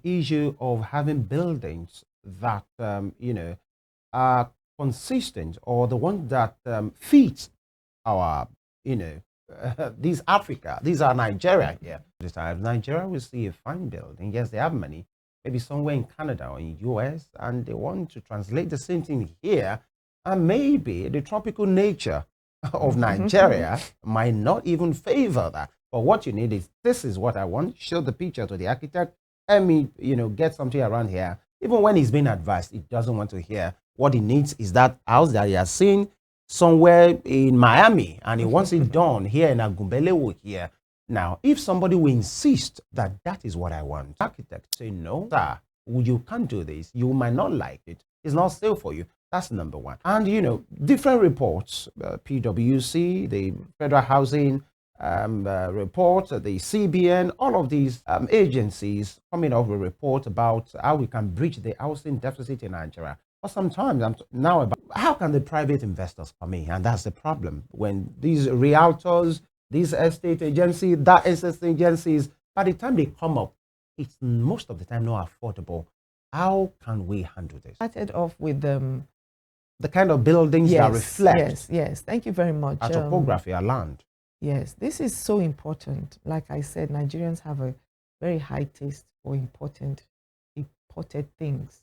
The issue of having buildings that, are consistent, or the ones that fit our, these Africa, these are Nigeria here. This time, Nigeria will see a fine building. Yes, they have money, maybe somewhere in Canada or in US, and they want to translate the same thing here. And maybe the tropical nature of Nigeria might not even favor that. But what you need is, this is what I want. Show the picture to the architect. Let me, get something around here. Even when he's being advised, he doesn't want to hear. What he needs is that house that he has seen somewhere in Miami, and he wants it done here in Agumbelewo here. Now, if somebody will insist that that is what I want, architect say, no, sir, you can't do this. You might not like it. It's not safe for you. That's number one. And, different reports, PwC, the Federal Housing report, the CBN, all of these agencies coming up with a report about how we can bridge the housing deficit in Nigeria. But sometimes I'm now about how can the private investors come in? And that's the problem. When these realtors, these estate agencies, that estate agencies, by the time they come up, it's most of the time not affordable. How can we handle this? Started off with the kind of buildings that reflect. Yes. Thank you very much. Our topography, our land. Yes, this is so important. Like I said, Nigerians have a very high taste for imported things,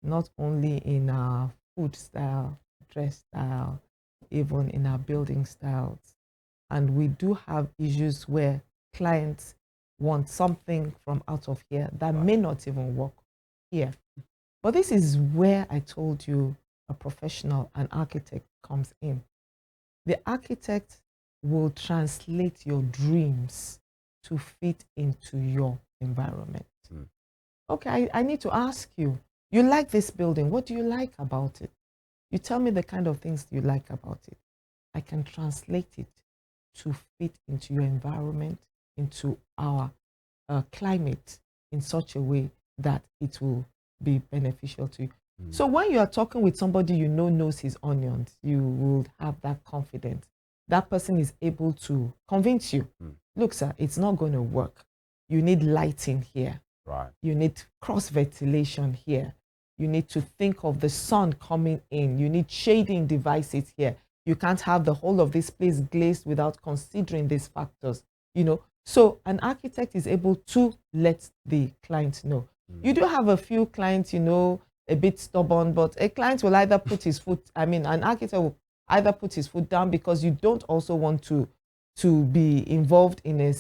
not only in our food style, dress style, even in our building styles. And we do have issues where clients want something from out of here that may not even work here. But this is where I told you a professional, an architect, comes in. The architect will translate your dreams to fit into your environment. Okay, I need to ask you, you like this building, what do you like about it? You tell me the kind of things you like about it. I can translate it to fit into your environment, into our climate in such a way that it will be beneficial to you. So when you are talking with somebody you know knows his onions, you will have that confidence. That person is able to convince you, look, sir, it's not going to work. You need lighting here. Right. You need cross ventilation here. You need to think of the sun coming in. You need shading devices here. You can't have the whole of this place glazed without considering these factors, So an architect is able to let the client know. You do have a few clients, a bit stubborn, but a client will either put his foot, an architect will either put his foot down, because you don't also want to be involved in a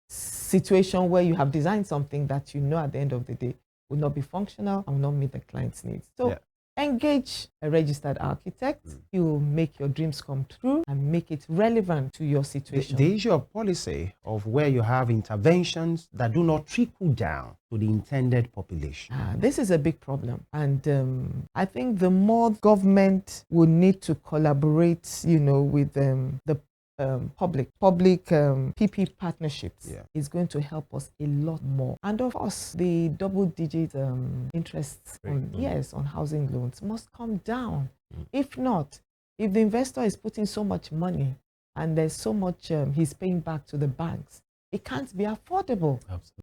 situation where you have designed something that at the end of the day will not be functional and will not meet the client's needs. So engage a registered architect. He will make your dreams come true and make it relevant to your situation. The issue of policy of where you have interventions that do not trickle down to the intended population. This is a big problem. And I think the more government will need to collaborate, with the public PP partnerships is going to help us a lot more. And of course, the double-digit interests on housing loans must come down. If not, if the investor is putting so much money and there's so much he's paying back to the banks, it can't be affordable. Absolutely.